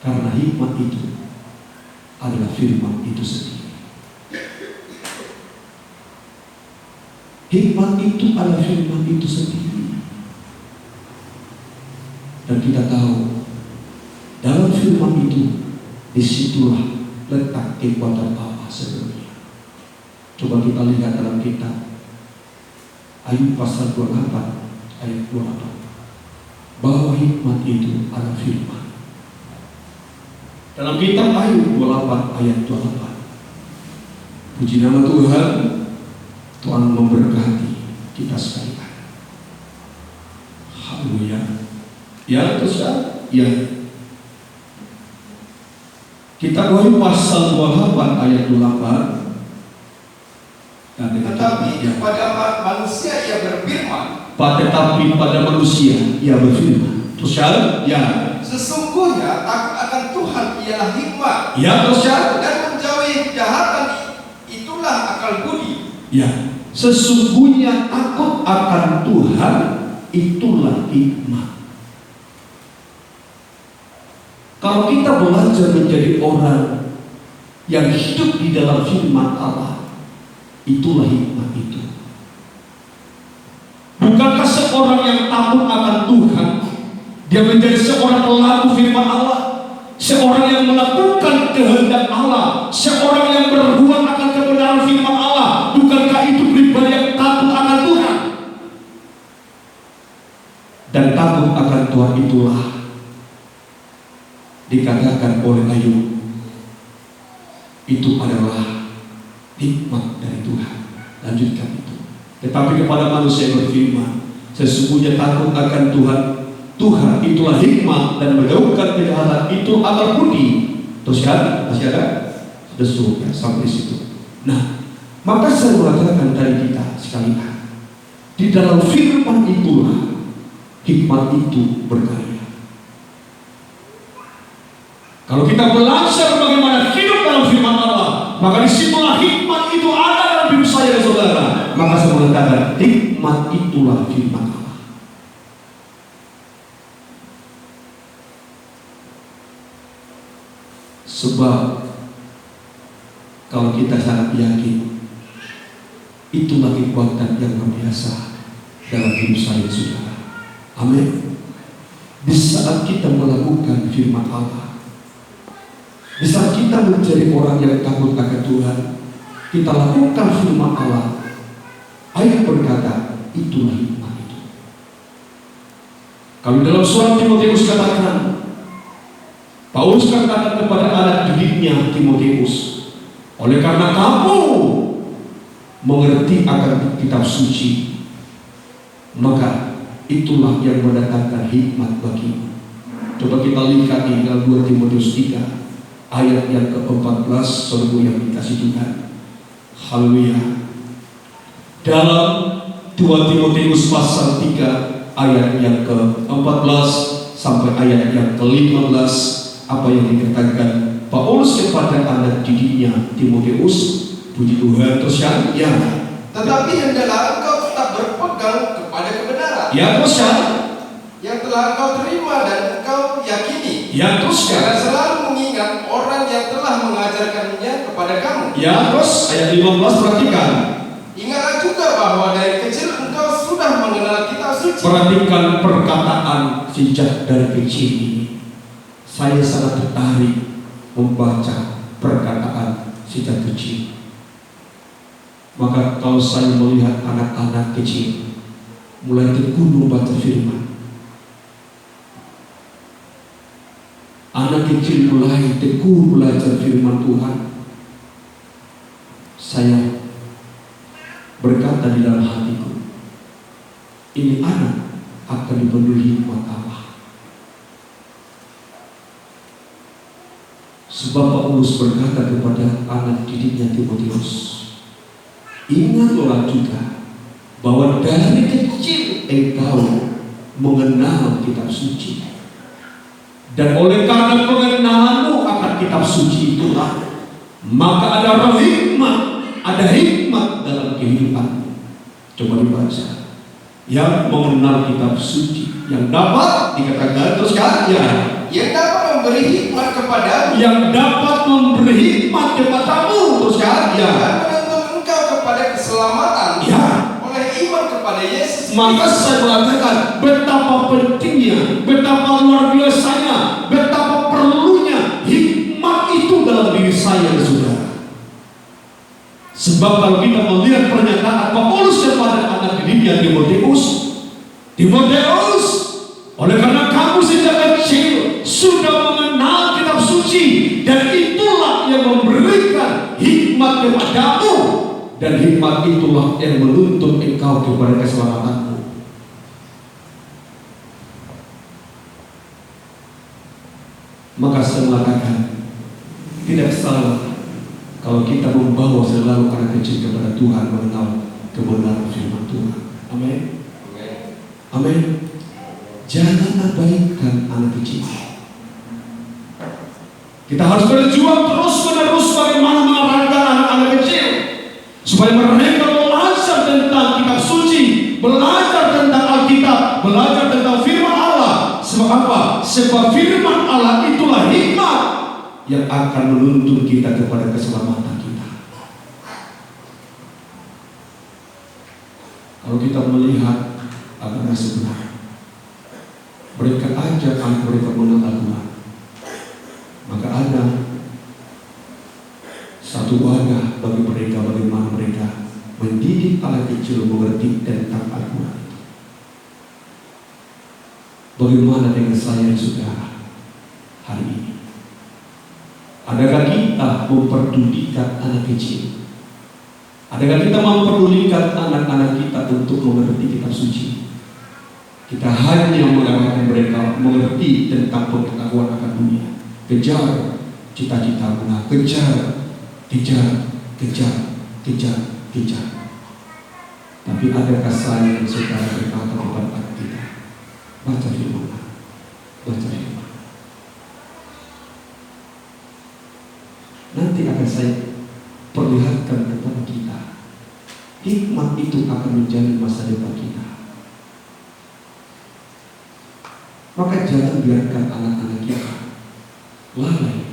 Karena hikmat itu adalah firman itu sendiri. Hikmat itu adalah firman itu sendiri. Dan kita tahu dalam firman itu disitulah letak kekuatan Allah sebenarnya. Coba kita lihat dalam kitab Ayub pasal 28 ayat 28, bahwa hikmat itu adalah firman. Dalam kitab Ayub 28 ayat 28, puji nama Tuhan, Tuhan memberkati kita sekalian. Haleluya. Ya, terus ya. Kitab Wahyu pasal 28 ayat 28. Tetapi pada manusia ia berfirman. Tetapi pada manusia ia berfirman. Terus ya. Sesungguhnya takut akan Tuhan ialah hikmat. Ya, terus dan menjauhi kejahatan itulah akal budi. Ya, sesungguhnya takut akan Tuhan itulah hikmat. Kalau kita belajar menjadi orang yang hidup di dalam firman Allah, itulah hikmat itu. Bukankah seorang yang takut akan Tuhan, dia menjadi seorang pelaku firman Allah, seorang yang melakukan kehendak Allah, seorang yang berbuat akan kebenaran firman Allah? Bukankah itu pribadi yang takut akan Tuhan? Dan takut akan Tuhan itulah dikatakan oleh Ayub, itu adalah hikmat dari Tuhan. Lanjutkan itu. Tetapi kepada manusia berfirman, sesungguhnya takut akan Tuhan, Tuhan itulah hikmat, dan menjauhkan kejahatan itu akal budi. Terus kan, masih ada? Sudah sudah sampai situ. Nah, maka saya mengatakan dari kita sekalian, di dalam firman itulah hikmat itu berkarya. Kalau kita belajar bagaimana hidup dalam firman Allah, maka disitulah hikmat itu ada dalam hidup saya dan saudara. Maka saya mengatakan hikmat itulah firman Allah. Sebab kalau kita sangat yakin, itulah kekuatan yang luar biasa dalam hidup saya dan saudara. Amin. Di saat kita melakukan firman Allah, di saat kita menjadi orang yang takut akan Tuhan, kita lakukan firman Allah, ayat berkata, itulah hikmat itu. Kalau dalam surat Timotius katakan, Paulus katakan kepada anak didiknya Timotius, oleh karena kamu mengerti akan kitab suci, maka itulah yang mendatangkan hikmat bagimu. Coba kita lihat di dalam 2 Timotius 3 ayat yang ke-14, saudara yang dikasih Tuhan. Haleluya. Dalam 2 Timotius pasal 3 ayat yang ke-14 sampai ayat yang ke-15, apa yang dikatakan Paulus kepada anak didiknya Timotius? Puji Tuhan. Terus ya. Tetapi hendaklah engkau tetap berpegang kepada kebenaran. Ya, terus yang telah engkau terima dan engkau yakini. Ya, terus dan selalu mengingat orang yang telah mengajarkannya kepada kamu. Ya, terus ayat 15 perhatikan. Ingatlah juga bahwa dari kecil engkau sudah mengenal kitab suci. Perhatikan perkataan sejak dari kecil ini. Saya sangat tertarik membaca perkataan sejak kecil. Maka kalau saya melihat anak-anak kecil mulai tekun membaca firman, anak kecil mulai tekun belajar firman Tuhan, saya berkata di dalam hatiku, ini anak akan dipenuhi hikmat Allah. Sebab Paulus berkata kepada anak didiknya Timotius, ingatlah juga bahwa dari kecil engkau mengenal kitab suci, dan oleh karena pengenalanmu akan kitab suci itulah, maka ada hikmat dalam kehidupanmu. Coba dibaca, yang mengenal kitab suci, yang dapat dikatakan terus kan, ya, yang dapat memberi hikmat kepadamu, yang dapat memberi hikmat kepadamu. Terus kan? Ya. dan menuntun engkau kepada keselamatan Ya. oleh iman kepada Yesus. Maka saya mengatakan betapa pentingnya, betapa luar biasanya, betapa perlunya hikmat itu dalam diri saya, saudara. Sebab kalau kita melihat pernyataan Paulus kepada anak didiknya Timoteus, oleh karena kamu sejak kecil sudah mengenal kitab suci, dan itulah yang memberikan hikmat kepadamu, dan hikmat itulah yang menuntun engkau kepada keselamatanmu. Maka saya mengatakan tidak salah kalau kita membawa selalu anak kecil kepada Tuhan mengenal kebenaran firman Tuhan. Amin. Amin. Jangan abaikan anak kecil. Kita harus berjuang terus-menerus bagaimana mengarahkan anak-anak kecil supaya mereka belajar tentang kitab suci, belajar tentang Alkitab, belajar tentang firman Allah. Sebab apa? Sebab firman Allah itulah hikmat yang akan menuntun kita kepada keselamatan kita. Kalau kita melihat agama sebenar, mereka ajak anak mereka mengenal Tuhan, maka ada satu wadah bagi mereka bagaimana mereka mendidik anak kecil mengerti tentang Al-Quran. Bagaimana dengan saya dan saudara hari ini? Adakah kita memperdulikan anak kecil? Adakah kita memperdulikan anak-anak kita untuk mengerti kitab suci? Kita hanya mengarahkan mereka mengerti tentang pengetahuan akan dunia. Kejar cita-cita benar, kejar. Tapi adakah saya dan saudara berkata kepada kita, baca firman, baca firman. Nanti akan saya perlihatkan kepada kita, hikmat itu akan menjadi masa depan kita. Maka jangan biarkan anak-anak kita lalai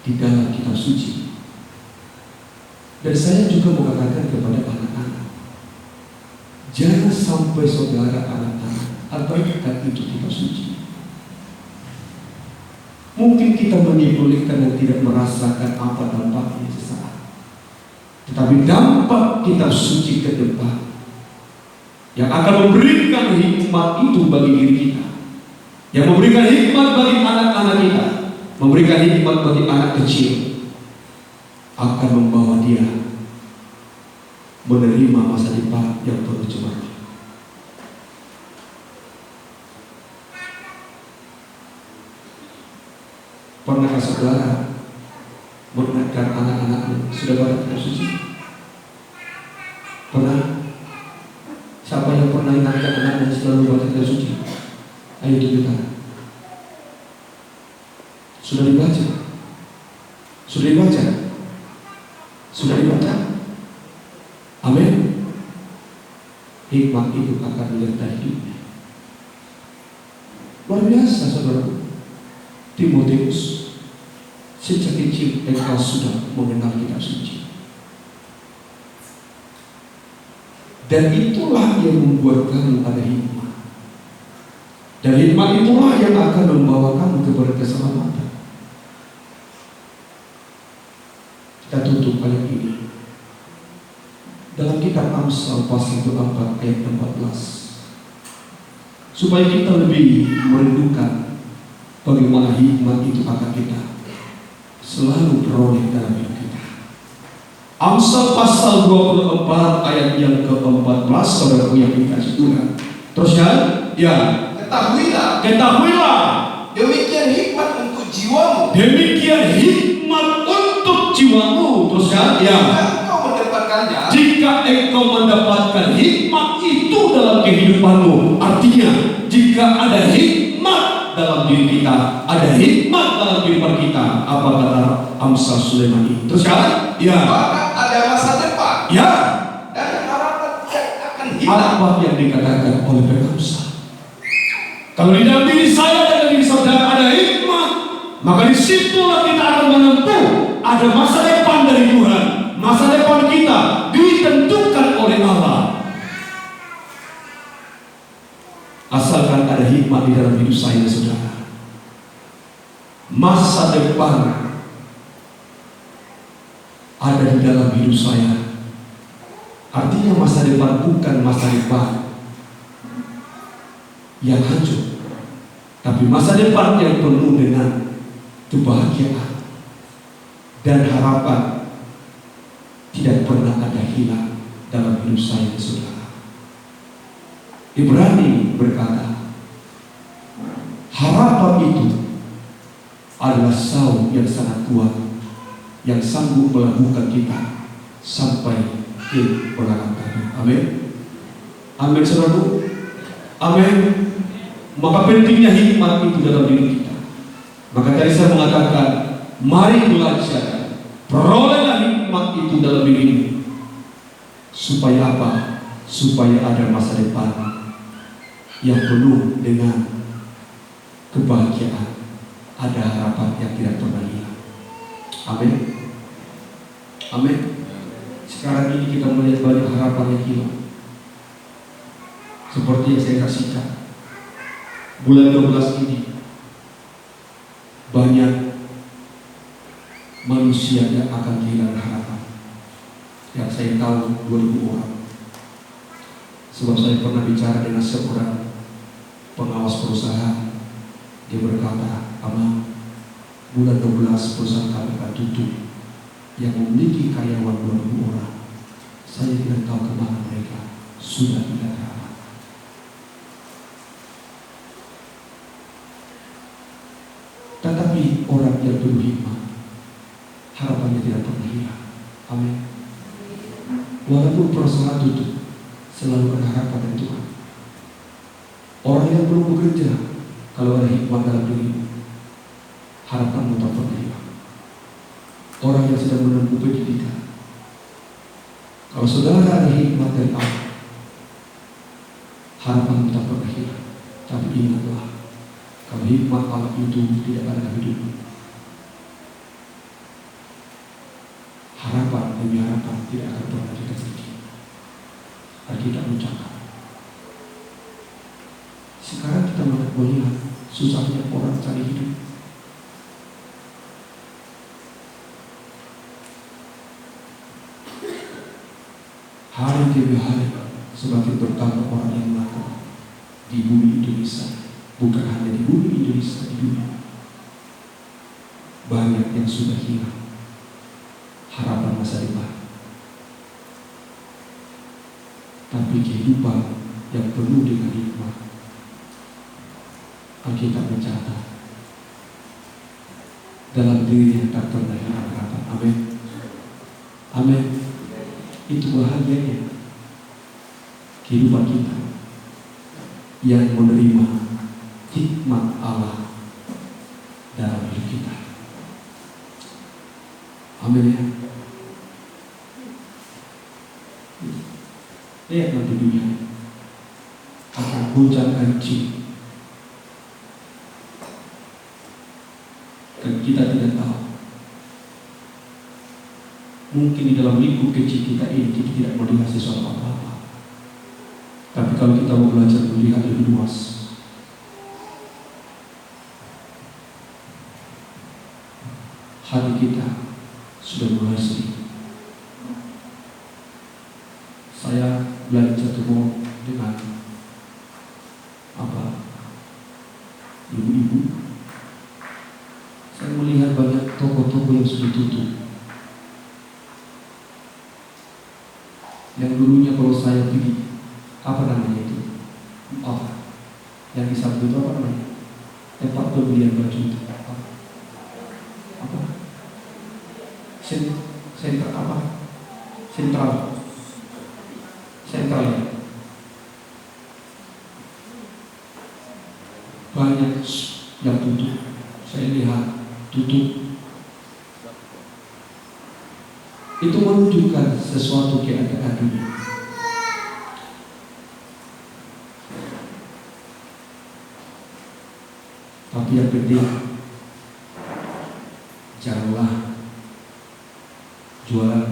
di dalam kitab suci. Dan saya juga mengatakan kepada anak-anak, jangan sampai saudara anak-anak abaikan itu kitab suci. Mungkin kita menyepelekan dan tidak merasakan apa dampaknya sesaat, tetapi dampak kitab suci ke depan yang akan memberikan hikmat itu bagi diri kita, yang memberikan hikmat bagi anak-anak kita, memberikan hikmat bagi anak kecil, akan membawa dia menerima masa depan yang penuh cemerlang. Pernahkah saudara mengingatkan anak-anakmu sudah baca kitab suci? Pernah? Siapa yang pernah ingatkan anaknya selalu baca kitab suci? Ayo tunjukkan. Sudah dibaca? Sudah dibaca? Sudah dibaca? Amin. Hikmat itu akan menyertai hidupnya. Luar biasa saudara. Timoteus, sejak kecil engkau sudah mengenal kitab suci, dan itulah yang membuat kamu ada hikmat, dan hikmat itulah yang akan membawa kamu kepada keselamatan. Kita tutup ayat ini dalam kitab Amsal pasal 4 ayat 14, supaya kita lebih merindukan bagaimana hikmat itu akan kita selalu peroleh dalam hidup kita. Amsal pasal 24 ayat yang ke-14, saudara yang dikasih Tuhan. Terus ya, ketahuilah, demikian hikmat untuk jiwamu. Demikian hikmat untuk jiwamu. Terus ya, jika engkau mendapatkan hikmat itu dalam kehidupanmu, artinya jika ada hikmat dalam diri kita, ada hikmat dalam kehidupan kita, apa kata Amsal Sulaiman ini? Terus kan? Ya. Maka ada masa depan. Ya. Dan harapan yang akan hilang. Apa yang dikatakan oleh Amsal? Kalau di dalam diri saya dan diri saudara ada hikmat, Maka disitulah kita akan menempuh ada masa depan dari Tuhan. Masa depan kita ditentukan oleh Allah. Asalkan ada hikmat di dalam hidup saya, saudara. Masa depan ada di dalam hidup saya. Artinya masa depan bukan masa depan yang hancur, tapi masa depan yang penuh dengan kebahagiaan dan harapan tidak pernah ada hilang dalam hidup saya, saudara. Ibrani berkata, harapan itu adalah saung yang sangat kuat yang sanggup melabuhkan kita sampai ke pengharapan. Amin. Amin, saudaraku. Amin. Maka pentingnya hikmat itu dalam diri kita. Maka tadi saya mengatakan, mari belajar, perolehlah hikmat itu dalam dirimu. Supaya apa? Supaya ada masa depan yang penuh dengan kebahagiaan, ada harapan yang tidak pernah hilang. Amin. Amin. Sekarang ini kita melihat banyak harapan yang hilang. Seperti yang saya kasihkan, bulan 12 ini banyak manusia yang akan kehilangan harapan. Yang saya tahu 2000 orang. Sebab saya pernah bicara dengan seorang pengawas perusahaan. Dia berkata, Amang, bulan 12 perusahaan kami akan tutup. Yang memiliki karyawan 2000 orang, saya tidak tahu kemana mereka. Sudah tidak harapan. Tetapi orang yang penuh hikmat, harapannya tidak pernah hilang. Amin. Walaupun perusahaan tutup, selalu ada harapan dari Tuhan. Orang yang belum bekerja, kalau ada hikmat dalam dirimu, harapanmu tak pernah hilang. Orang yang sedang menempuh pendidikan, kalau saudara ada hikmat dari Allah, harapanmu tak pernah hilang. Tapi ingatlah, kalau hikmat Allah itu tidak ada dalam hidupmu, harapan demi harapan tidak akan pernah dikasih. Alkitab mencatat. Sekarang kita melihat susahnya orang cari hidup. Hari demi hari semakin bertambah orang yang melakukan di bumi Indonesia. Bukan hanya di bumi Indonesia, di dunia. Banyak yang sudah hilang harapan masa depan. Tapi kehidupan yang penuh dengan hikmat, Alkitab mencatat dalam dirinya tak pernah hilang harapan. Amin. Amin. Itu bahagianya kehidupan kita yang menerima hikmat Allah dalam hidup kita. Amin ya. Lihat nanti dunia akan gonjang ganjing. Dan kita tidak tahu. Mungkin di dalam lingkup kecil kita ini kita tidak melihat sesuatu apa-apa. Tapi kalau kita mau belajar melihat lebih luas, hati kita sudah mulai sedih. Saya belajar ketemu dengan ibu-ibu. Saya melihat banyak toko-toko yang sudah tutup. Yang dulunya kalau saya pergi, apa namanya itu? Yang di samping itu apa namanya? Tempat pembelian baju itu apa? Sentral apa? Sentral ya. Banyak yang tutup. Saya lihat tutup. Itu menunjukkan sesuatu keadaan dunia. Tapi yang penting janganlah jualan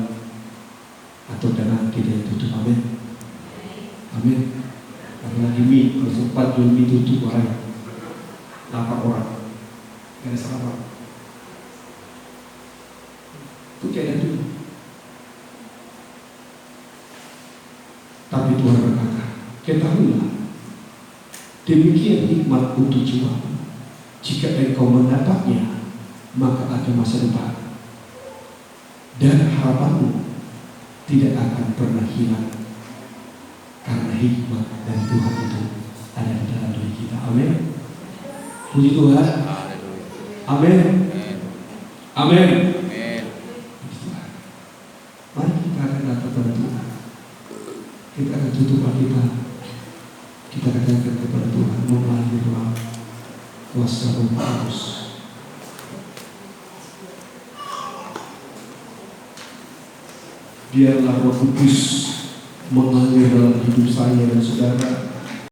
atau dana kita yang tutup. Amin. Amin. Karena mie, kalau sempat jual mie tutup orang, lapar orang, gak ada salah. Itu kayak dulu. Tapi Tuhan berkata, ketahuilah, demikian nikmat untuk jual. Jika engkau mendapatnya, maka ada masa depan, dan harapanmu tidak akan pernah hilang, karena hikmat dari Tuhan itu ada di dalam diri kita. Amin. Puji Tuhan. Amin. Amin. Mari kita akan datang kepada Tuhan. Kita akan tutup kita. Kita katakan kepada Tuhan, melalui doa kuasa Roh Kudus. Biarlah Roh Kudus mengalir dalam hidup saya dan saudara.